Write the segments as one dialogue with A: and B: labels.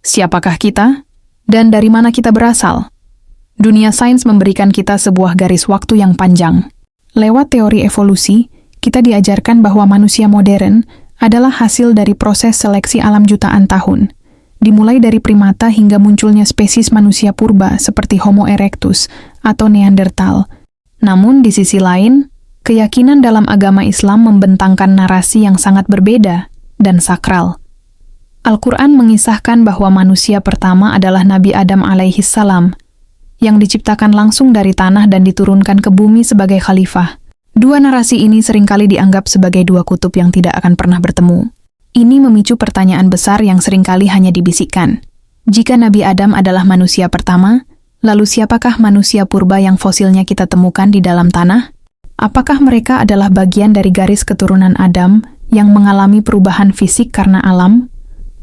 A: Siapakah kita? Dan dari mana kita berasal? Dunia sains memberikan kita sebuah garis waktu yang panjang. Lewat teori evolusi, kita diajarkan bahwa manusia modern adalah hasil dari proses seleksi alam jutaan tahun. Dimulai dari primata hingga munculnya spesies manusia purba seperti Homo erectus atau Neanderthal. Namun di sisi lain, keyakinan dalam agama Islam membentangkan narasi yang sangat berbeda dan sakral. Al-Quran mengisahkan bahwa manusia pertama adalah Nabi Adam alaihissalam, yang diciptakan langsung dari tanah dan diturunkan ke bumi sebagai khalifah. Dua narasi ini seringkali dianggap sebagai dua kutub yang tidak akan pernah bertemu. Ini memicu pertanyaan besar yang seringkali hanya dibisikkan. Jika Nabi Adam adalah manusia pertama, lalu siapakah manusia purba yang fosilnya kita temukan di dalam tanah? Apakah mereka adalah bagian dari garis keturunan Adam yang mengalami perubahan fisik karena alam?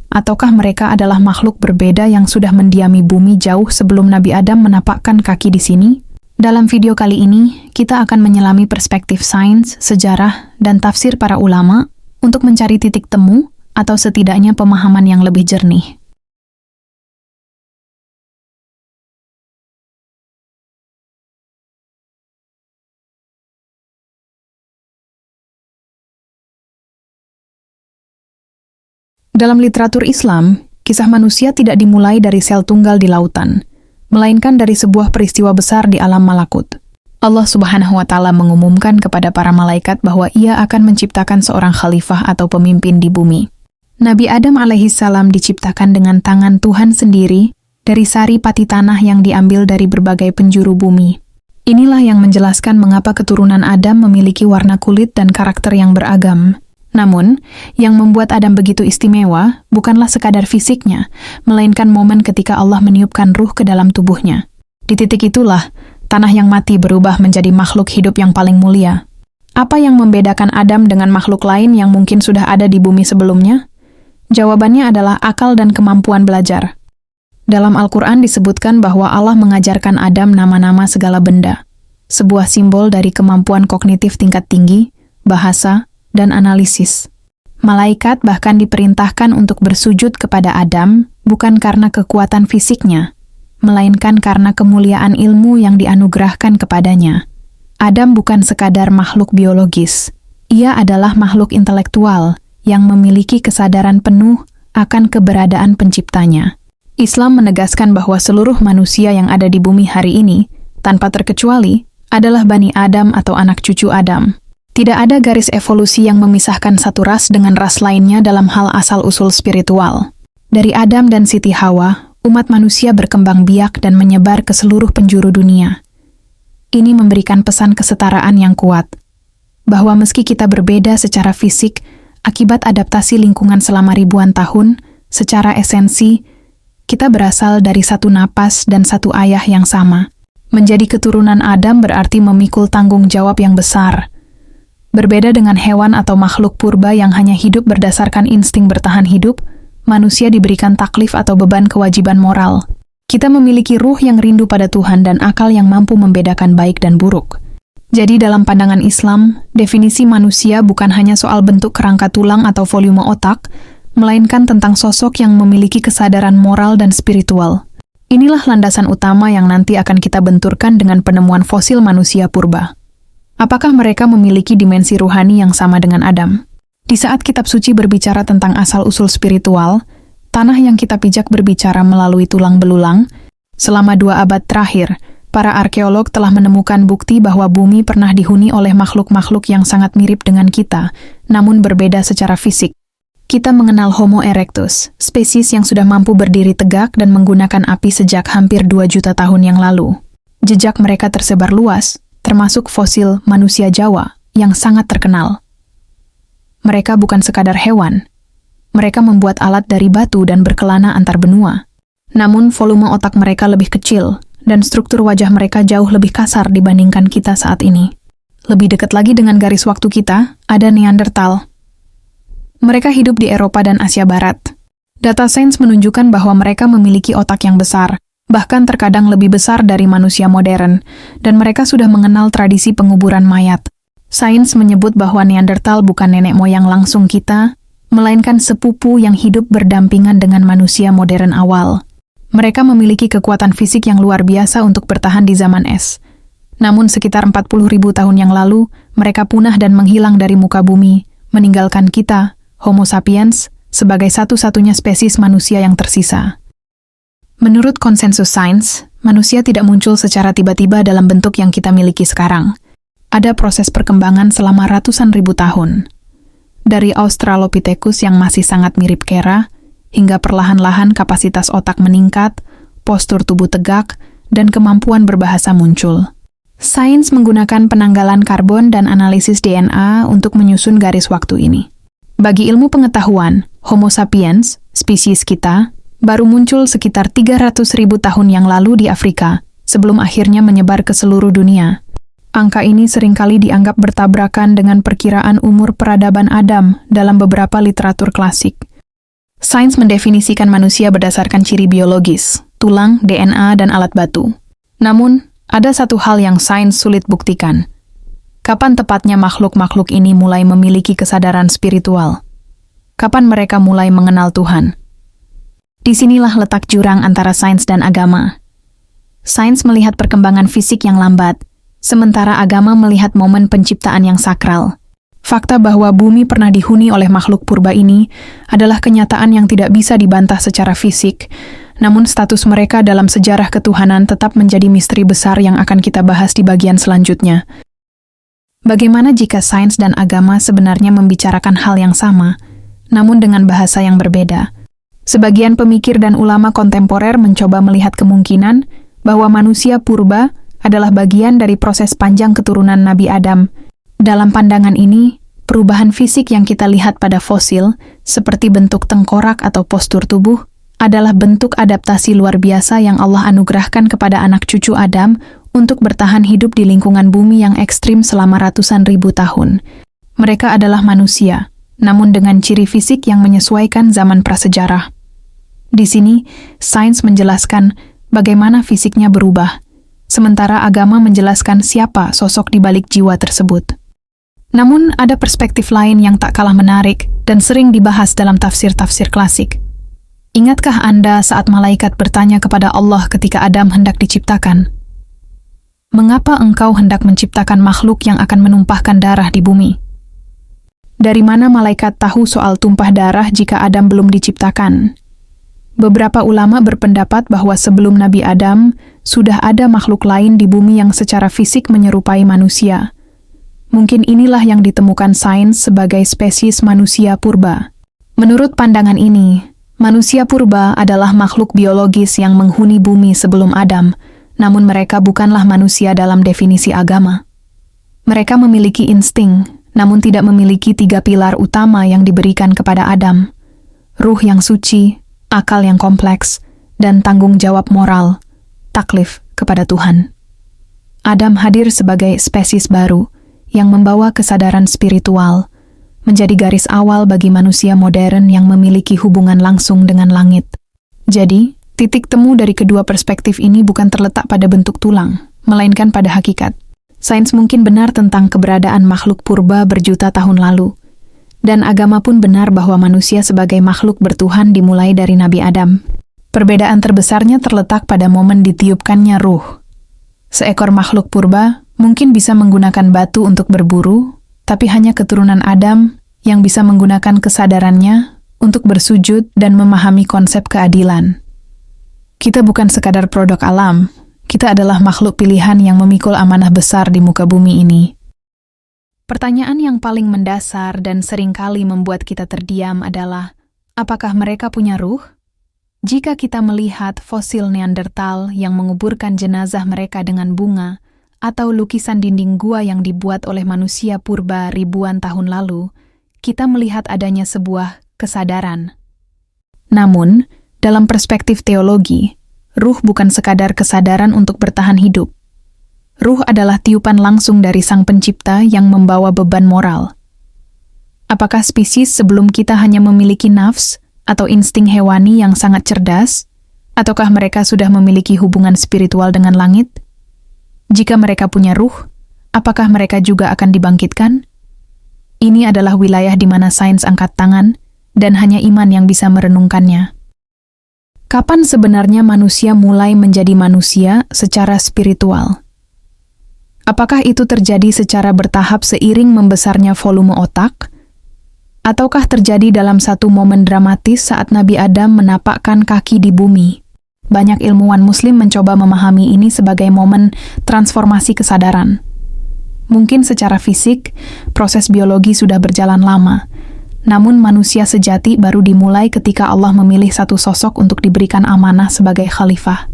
A: Ataukah mereka adalah makhluk berbeda yang sudah mendiami bumi jauh sebelum Nabi Adam menapakkan kaki di sini? Dalam video kali ini, kita akan menyelami perspektif sains, sejarah, dan tafsir para ulama untuk mencari titik temu atau setidaknya pemahaman yang lebih jernih. Dalam literatur Islam, kisah manusia tidak dimulai dari sel tunggal di lautan, melainkan dari sebuah peristiwa besar di alam malakut. Allah Subhanahu wa Ta'ala mengumumkan kepada para malaikat bahwa Ia akan menciptakan seorang khalifah atau pemimpin di bumi. Nabi Adam alaihissalam diciptakan dengan tangan Tuhan sendiri dari sari pati tanah yang diambil dari berbagai penjuru bumi. Inilah yang menjelaskan mengapa keturunan Adam memiliki warna kulit dan karakter yang beragam. Namun, yang membuat Adam begitu istimewa bukanlah sekadar fisiknya, melainkan momen ketika Allah meniupkan ruh ke dalam tubuhnya. Di titik itulah, tanah yang mati berubah menjadi makhluk hidup yang paling mulia. Apa yang membedakan Adam dengan makhluk lain yang mungkin sudah ada di bumi sebelumnya? Jawabannya adalah akal dan kemampuan belajar. Dalam Al-Quran disebutkan bahwa Allah mengajarkan Adam nama-nama segala benda, sebuah simbol dari kemampuan kognitif tingkat tinggi, bahasa, dan analisis. Malaikat bahkan diperintahkan untuk bersujud kepada Adam bukan karena kekuatan fisiknya, melainkan karena kemuliaan ilmu yang dianugerahkan kepadanya. Adam bukan sekadar makhluk biologis. Ia adalah makhluk intelektual yang memiliki kesadaran penuh akan keberadaan penciptanya. Islam menegaskan bahwa seluruh manusia yang ada di bumi hari ini, tanpa terkecuali, adalah Bani Adam atau anak cucu Adam. Tidak ada garis evolusi yang memisahkan satu ras dengan ras lainnya dalam hal asal-usul spiritual. Dari Adam dan Siti Hawa, umat manusia berkembang biak dan menyebar ke seluruh penjuru dunia. Ini memberikan pesan kesetaraan yang kuat, bahwa meski kita berbeda secara fisik, akibat adaptasi lingkungan selama ribuan tahun, secara esensi, kita berasal dari satu napas dan satu ayah yang sama. Menjadi keturunan Adam berarti memikul tanggung jawab yang besar. Berbeda dengan hewan atau makhluk purba yang hanya hidup berdasarkan insting bertahan hidup, manusia diberikan taklif atau beban kewajiban moral. Kita memiliki ruh yang rindu pada Tuhan dan akal yang mampu membedakan baik dan buruk. Jadi dalam pandangan Islam, definisi manusia bukan hanya soal bentuk kerangka tulang atau volume otak, melainkan tentang sosok yang memiliki kesadaran moral dan spiritual. Inilah landasan utama yang nanti akan kita benturkan dengan penemuan fosil manusia purba. Apakah mereka memiliki dimensi ruhani yang sama dengan Adam? Di saat kitab suci berbicara tentang asal-usul spiritual, tanah yang kita pijak berbicara melalui tulang belulang. Selama 2 abad terakhir, para arkeolog telah menemukan bukti bahwa bumi pernah dihuni oleh makhluk-makhluk yang sangat mirip dengan kita, namun berbeda secara fisik. Kita mengenal Homo erectus, spesies yang sudah mampu berdiri tegak dan menggunakan api sejak hampir 2 juta tahun yang lalu. Jejak mereka tersebar luas, termasuk fosil manusia Jawa yang sangat terkenal. Mereka bukan sekadar hewan. Mereka membuat alat dari batu dan berkelana antar benua. Namun volume otak mereka lebih kecil dan struktur wajah mereka jauh lebih kasar dibandingkan kita saat ini. Lebih dekat lagi dengan garis waktu kita, ada Neanderthal. Mereka hidup di Eropa dan Asia Barat. Data sains menunjukkan bahwa mereka memiliki otak yang besar, bahkan terkadang lebih besar dari manusia modern, dan mereka sudah mengenal tradisi penguburan mayat. Sains menyebut bahwa Neanderthal bukan nenek moyang langsung kita, melainkan sepupu yang hidup berdampingan dengan manusia modern awal. Mereka memiliki kekuatan fisik yang luar biasa untuk bertahan di zaman es. Namun sekitar 40.000 tahun yang lalu, mereka punah dan menghilang dari muka bumi, meninggalkan kita, Homo sapiens, sebagai satu-satunya spesies manusia yang tersisa. Menurut konsensus sains, manusia tidak muncul secara tiba-tiba dalam bentuk yang kita miliki sekarang. Ada proses perkembangan selama ratusan ribu tahun. Dari Australopithecus yang masih sangat mirip kera, hingga perlahan-lahan kapasitas otak meningkat, postur tubuh tegak, dan kemampuan berbahasa muncul. Sains menggunakan penanggalan karbon dan analisis DNA untuk menyusun garis waktu ini. Bagi ilmu pengetahuan, Homo sapiens, spesies kita, baru muncul sekitar 300.000 tahun yang lalu di Afrika, sebelum akhirnya menyebar ke seluruh dunia. Angka ini seringkali dianggap bertabrakan dengan perkiraan umur peradaban Adam dalam beberapa literatur klasik. Sains mendefinisikan manusia berdasarkan ciri biologis, tulang, DNA, dan alat batu. Namun, ada satu hal yang sains sulit buktikan. Kapan tepatnya makhluk-makhluk ini mulai memiliki kesadaran spiritual? Kapan mereka mulai mengenal Tuhan? Disinilah letak jurang antara sains dan agama. Sains melihat perkembangan fisik yang lambat, sementara agama melihat momen penciptaan yang sakral. Fakta bahwa bumi pernah dihuni oleh makhluk purba ini adalah kenyataan yang tidak bisa dibantah secara fisik, namun status mereka dalam sejarah ketuhanan tetap menjadi misteri besar yang akan kita bahas di bagian selanjutnya. Bagaimana jika sains dan agama sebenarnya membicarakan hal yang sama, namun dengan bahasa yang berbeda? Sebagian pemikir dan ulama kontemporer mencoba melihat kemungkinan bahwa manusia purba adalah bagian dari proses panjang keturunan Nabi Adam. Dalam pandangan ini, perubahan fisik yang kita lihat pada fosil, seperti bentuk tengkorak atau postur tubuh, adalah bentuk adaptasi luar biasa yang Allah anugerahkan kepada anak cucu Adam untuk bertahan hidup di lingkungan bumi yang ekstrim selama ratusan ribu tahun. Mereka adalah manusia, namun dengan ciri fisik yang menyesuaikan zaman prasejarah. Di sini, sains menjelaskan bagaimana fisiknya berubah, sementara agama menjelaskan siapa sosok di balik jiwa tersebut. Namun, ada perspektif lain yang tak kalah menarik dan sering dibahas dalam tafsir-tafsir klasik. Ingatkah Anda saat malaikat bertanya kepada Allah ketika Adam hendak diciptakan? Mengapa engkau hendak menciptakan makhluk yang akan menumpahkan darah di bumi? Dari mana malaikat tahu soal tumpah darah jika Adam belum diciptakan? Beberapa ulama berpendapat bahwa sebelum Nabi Adam, sudah ada makhluk lain di bumi yang secara fisik menyerupai manusia. Mungkin inilah yang ditemukan sains sebagai spesies manusia purba. Menurut pandangan ini, manusia purba adalah makhluk biologis yang menghuni bumi sebelum Adam, namun mereka bukanlah manusia dalam definisi agama. Mereka memiliki insting, namun tidak memiliki 3 pilar utama yang diberikan kepada Adam: ruh yang suci, akal yang kompleks, dan tanggung jawab moral, taklif kepada Tuhan. Adam hadir sebagai spesies baru yang membawa kesadaran spiritual, menjadi garis awal bagi manusia modern yang memiliki hubungan langsung dengan langit. Jadi, titik temu dari kedua perspektif ini bukan terletak pada bentuk tulang, melainkan pada hakikat. Sains mungkin benar tentang keberadaan makhluk purba berjuta tahun lalu, dan agama pun benar bahwa manusia sebagai makhluk bertuhan dimulai dari Nabi Adam. Perbedaan terbesarnya terletak pada momen ditiupkannya ruh. Seekor makhluk purba mungkin bisa menggunakan batu untuk berburu, tapi hanya keturunan Adam yang bisa menggunakan kesadarannya untuk bersujud dan memahami konsep keadilan. Kita bukan sekadar produk alam, kita adalah makhluk pilihan yang memikul amanah besar di muka bumi ini. Pertanyaan yang paling mendasar dan seringkali membuat kita terdiam adalah, apakah mereka punya ruh? Jika kita melihat fosil Neandertal yang menguburkan jenazah mereka dengan bunga, atau lukisan dinding gua yang dibuat oleh manusia purba ribuan tahun lalu, kita melihat adanya sebuah kesadaran. Namun, dalam perspektif teologi, ruh bukan sekadar kesadaran untuk bertahan hidup. Ruh adalah tiupan langsung dari Sang Pencipta yang membawa beban moral. Apakah spesies sebelum kita hanya memiliki nafs atau insting hewani yang sangat cerdas, ataukah mereka sudah memiliki hubungan spiritual dengan langit? Jika mereka punya ruh, apakah mereka juga akan dibangkitkan? Ini adalah wilayah di mana sains angkat tangan dan hanya iman yang bisa merenungkannya. Kapan sebenarnya manusia mulai menjadi manusia secara spiritual? Apakah itu terjadi secara bertahap seiring membesarnya volume otak? Ataukah terjadi dalam satu momen dramatis saat Nabi Adam menapakkan kaki di bumi? Banyak ilmuwan Muslim mencoba memahami ini sebagai momen transformasi kesadaran. Mungkin secara fisik, proses biologi sudah berjalan lama, namun manusia sejati baru dimulai ketika Allah memilih satu sosok untuk diberikan amanah sebagai khalifah.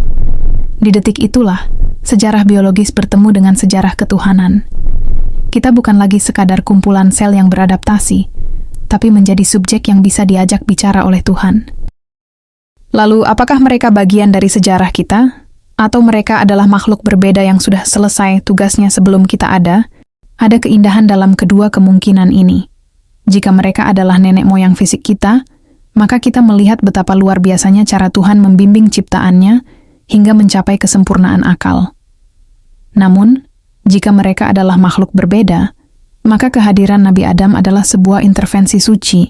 A: Di detik itulah, sejarah biologis bertemu dengan sejarah ketuhanan. Kita bukan lagi sekadar kumpulan sel yang beradaptasi, tapi menjadi subjek yang bisa diajak bicara oleh Tuhan. Lalu, apakah mereka bagian dari sejarah kita? Atau mereka adalah makhluk berbeda yang sudah selesai tugasnya sebelum kita ada? Ada keindahan dalam kedua kemungkinan ini. Jika mereka adalah nenek moyang fisik kita, maka kita melihat betapa luar biasanya cara Tuhan membimbing ciptaannya hingga mencapai kesempurnaan akal. Namun, jika mereka adalah makhluk berbeda, maka kehadiran Nabi Adam adalah sebuah intervensi suci,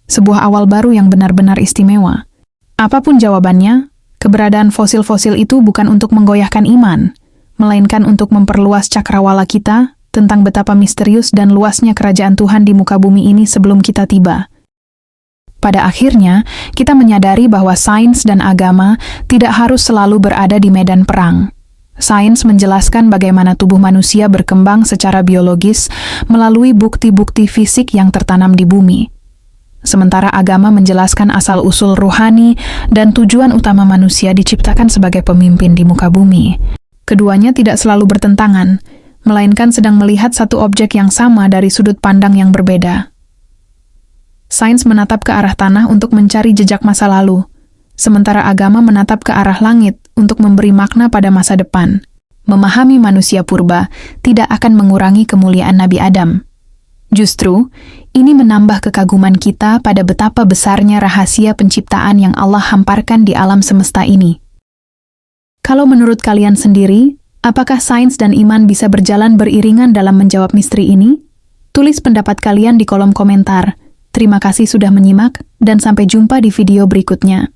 A: sebuah awal baru yang benar-benar istimewa. Apapun jawabannya, keberadaan fosil-fosil itu bukan untuk menggoyahkan iman, melainkan untuk memperluas cakrawala kita tentang betapa misterius dan luasnya kerajaan Tuhan di muka bumi ini sebelum kita tiba. Pada akhirnya, kita menyadari bahwa sains dan agama tidak harus selalu berada di medan perang. Sains menjelaskan bagaimana tubuh manusia berkembang secara biologis melalui bukti-bukti fisik yang tertanam di bumi. Sementara agama menjelaskan asal-usul ruhani dan tujuan utama manusia diciptakan sebagai pemimpin di muka bumi. Keduanya tidak selalu bertentangan, melainkan sedang melihat satu objek yang sama dari sudut pandang yang berbeda. Sains menatap ke arah tanah untuk mencari jejak masa lalu, sementara agama menatap ke arah langit untuk memberi makna pada masa depan. Memahami manusia purba tidak akan mengurangi kemuliaan Nabi Adam. Justru, ini menambah kekaguman kita pada betapa besarnya rahasia penciptaan yang Allah hamparkan di alam semesta ini. Kalau menurut kalian sendiri, apakah sains dan iman bisa berjalan beriringan dalam menjawab misteri ini? Tulis pendapat kalian di kolom komentar. Terima kasih sudah menyimak, dan sampai jumpa di video berikutnya.